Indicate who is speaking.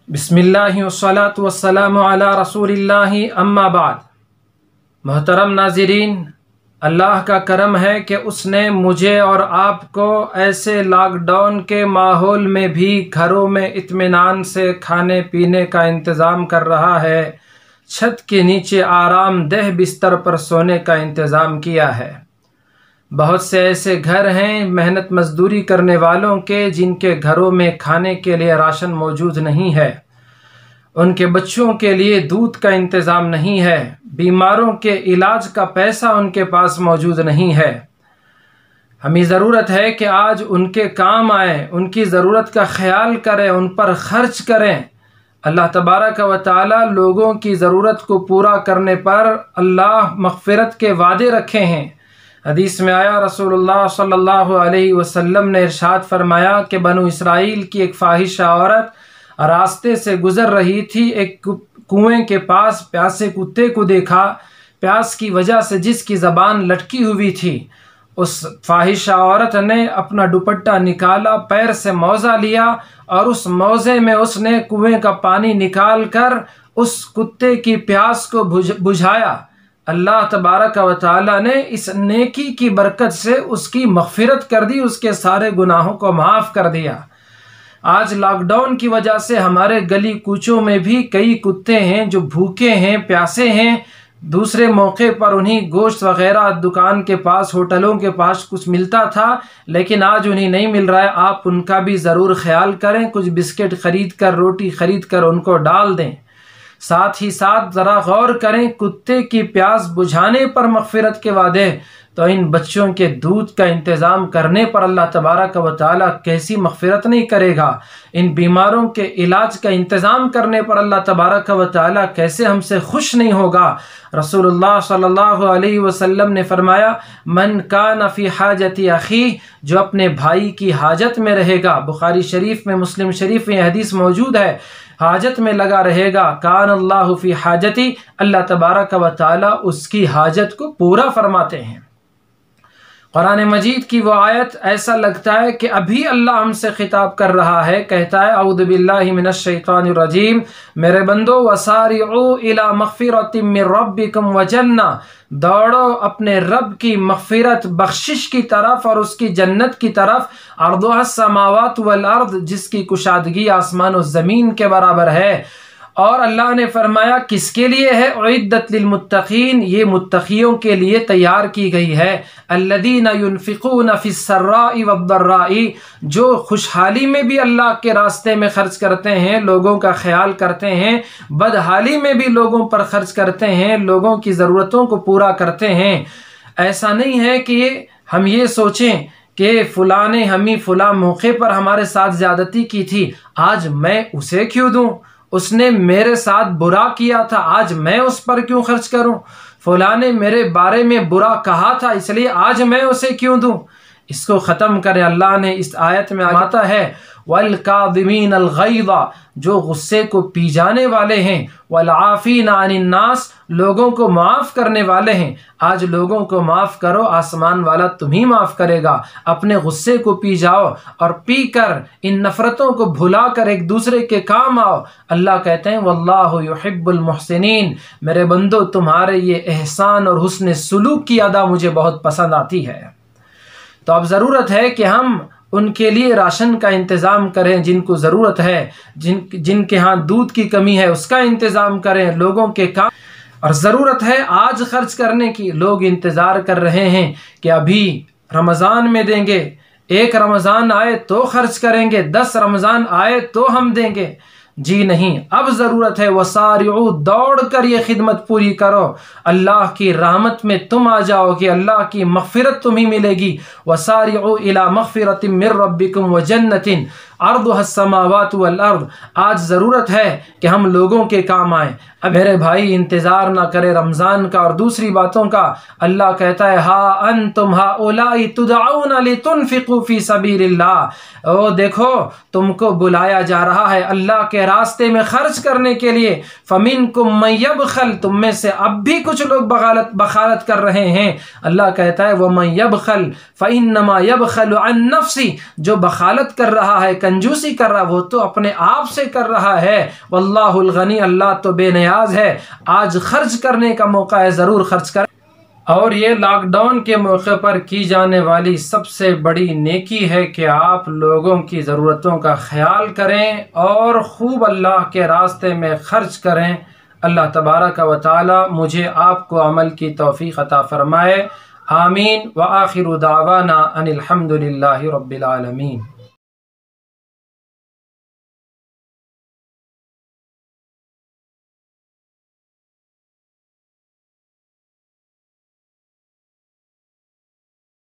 Speaker 1: بسم اللہ والصلاة والسلام علی رسول اللہ اما بعد۔ محترم ناظرین، اللہ کا کرم ہے کہ اس نے مجھے اور آپ کو ایسے لاک ڈاؤن کے ماحول میں بھی گھروں میں اطمینان سے کھانے پینے کا انتظام کر رہا ہے، چھت کے نیچے آرام دہ بستر پر سونے کا انتظام کیا ہے۔ بہت سے ایسے گھر ہیں محنت مزدوری کرنے والوں کے جن کے گھروں میں کھانے کے لیے راشن موجود نہیں ہے، ان کے بچوں کے لیے دودھ کا انتظام نہیں ہے، بیماروں کے علاج کا پیسہ ان کے پاس موجود نہیں ہے۔ ہمیں ضرورت ہے کہ آج ان کے کام آئیں، ان کی ضرورت کا خیال کریں، ان پر خرچ کریں۔ اللہ تبارک و تعالی لوگوں کی ضرورت کو پورا کرنے پر اللہ مغفرت کے وعدے رکھے ہیں۔ حدیث میں آیا، رسول اللہ صلی اللہ علیہ وسلم نے ارشاد فرمایا کہ بنو اسرائیل کی ایک فاحشہ عورت راستے سے گزر رہی تھی، ایک کنویں کے پاس پیاسے کتے کو دیکھا، پیاس کی وجہ سے جس کی زبان لٹکی ہوئی تھی۔ اس فاحشہ عورت نے اپنا دوپٹہ نکالا، پیر سے موزہ لیا اور اس موزے میں اس نے کنویں کا پانی نکال کر اس کتے کی پیاس کو بجھایا۔ اللہ تبارک و تعالی نے اس نیکی کی برکت سے اس کی مغفرت کر دی، اس کے سارے گناہوں کو معاف کر دیا۔ آج لاک ڈاؤن کی وجہ سے ہمارے گلی کوچوں میں بھی کئی کتے ہیں جو بھوکے ہیں، پیاسے ہیں۔ دوسرے موقع پر انہیں گوشت وغیرہ دکان کے پاس، ہوٹلوں کے پاس کچھ ملتا تھا، لیکن آج انہیں نہیں مل رہا ہے۔ آپ ان کا بھی ضرور خیال کریں، کچھ بسکٹ خرید کر، روٹی خرید کر ان کو ڈال دیں۔ ساتھ ہی ساتھ ذرا غور کریں، کتے کی پیاس بجھانے پر مغفرت کے وعدے، تو ان بچوں کے دودھ کا انتظام کرنے پر اللہ تبارک و تعالی کیسی مغفرت نہیں کرے گا؟ ان بیماروں کے علاج کا انتظام کرنے پر اللہ تبارک و تعالی کیسے ہم سے خوش نہیں ہوگا؟ رسول اللہ صلی اللہ علیہ وسلم نے فرمایا، من کان فی حاجت اخیہ، جو اپنے بھائی کی حاجت میں رہے گا، بخاری شریف میں، مسلم شریف میں یہ حدیث موجود ہے، حاجت میں لگا رہے گا، کان اللہ فی حاجتی، اللہ تبارک و تعالی اس کی حاجت کو پورا فرماتے ہیں۔ قرآن مجید کی وہ آیت ایسا لگتا ہے کہ ابھی اللہ ہم سے خطاب کر رہا ہے، کہتا ہے، اعوذ باللہ من الشیطان الرجیم، میرے بندو، وسارعوا الی مغفرۃ من ربکم وجنہ، دوڑو اپنے رب کی مغفرت، بخشش کی طرف اور اس کی جنت کی طرف، عرضها السماوات والارض، جس کی کشادگی آسمان و زمین کے برابر ہے۔ اور اللہ نے فرمایا کس کے لیے ہے؟ اعدت للمتقین، یہ متقیوں کے لیے تیار کی گئی ہے۔ الذین ينفقون فی السراء والضراء، جو خوشحالی میں بھی اللہ کے راستے میں خرچ کرتے ہیں، لوگوں کا خیال کرتے ہیں، بدحالی میں بھی لوگوں پر خرچ کرتے ہیں، لوگوں کی ضرورتوں کو پورا کرتے ہیں۔ ایسا نہیں ہے کہ ہم یہ سوچیں کہ فلاں نے ہمیں فلاں موقع پر ہمارے ساتھ زیادتی کی تھی، آج میں اسے کیوں دوں؟ اس نے میرے ساتھ برا کیا تھا، آج میں اس پر کیوں خرچ کروں؟ فلاں نے میرے بارے میں برا کہا تھا، اس لیے آج میں اسے کیوں دوں؟ اس کو ختم کرے۔ اللہ نے اس آیت میں آتا ہے، وَالْكَاظِمِينَ الْغَيْظَ، جو غصے کو پی جانے والے ہیں، وَالْعَافِينَ عَنِ النَّاسِ، لوگوں کو معاف کرنے والے ہیں۔ آج لوگوں کو معاف کرو، آسمان والا تمہیں معاف کرے گا۔ اپنے غصے کو پی جاؤ اور پی کر ان نفرتوں کو بھلا کر ایک دوسرے کے کام آؤ۔ اللہ کہتے ہیں، وَاللَّهُ يُحِبُّ الْمُحْسِنِينَ، میرے بندو تمہارے یہ احسان اور حسن سلوک کی ادا مجھے بہت پسند آتی ہے۔ تو اب ضرورت ہے کہ ہم ان کے لیے راشن کا انتظام کریں، جن کو ضرورت ہے، جن کے ہاں دودھ کی کمی ہے اس کا انتظام کریں، لوگوں کے کام، اور ضرورت ہے آج خرچ کرنے کی۔ لوگ انتظار کر رہے ہیں کہ ابھی رمضان میں دیں گے، 1 رمضان آئے تو خرچ کریں گے، 10 رمضان آئے تو ہم دیں گے۔ جی نہیں، اب ضرورت ہے وسارعوا، دوڑ کر یہ خدمت پوری کرو، اللہ کی رحمت میں تم آ جاؤ گے، اللہ کی مغفرت تمہیں ملے گی۔ وسارعوا الی مغفرۃ من ربکم وجنۃ عرضها السماوات والارض، آج ضرورت ہے کہ ہم لوگوں کے کام آئیں۔ اب میرے بھائی انتظار نہ کرے رمضان کا اور دوسری باتوں کا۔ اللہ کہتا ہے، ہا انتم ہؤلاء تدعون لتنفقوا فی سبیل اللہ، او دیکھو تم کو بلایا جا رہا ہے اللہ کے راستے میں خرچ کرنے کے لیے فَمِنْكُمْ مَنْ يَبْخَلْ، تم میں سے اب بھی کچھ لوگ بخالت کر رہے ہیں۔ اللہ کہتا ہے وَمَنْ يَبْخَلْ فَإِنَّمَا يَبْخَلُ عَنْ نَفْسِهِ، جو بخالت کر رہا ہے، کنجوسی کر رہا ہے، وہ تو اپنے آپ سے کر رہا ہے۔ وَاللَّهُ الْغَنِي، اللہ تو بے نیاز ہے۔ آج خرچ کرنے کا موقع ہے، ضرور خرچ کریں۔ اور یہ لاک ڈاؤن کے موقع پر کی جانے والی سب سے بڑی نیکی ہے کہ آپ لوگوں کی ضرورتوں کا خیال کریں اور خوب اللہ کے راستے میں خرچ کریں۔ اللہ تبارک و تعالی مجھے آپ کو عمل کی توفیق عطا فرمائے۔ آمین۔ وآخر دعوانا ان الحمد للہ رب العالمین۔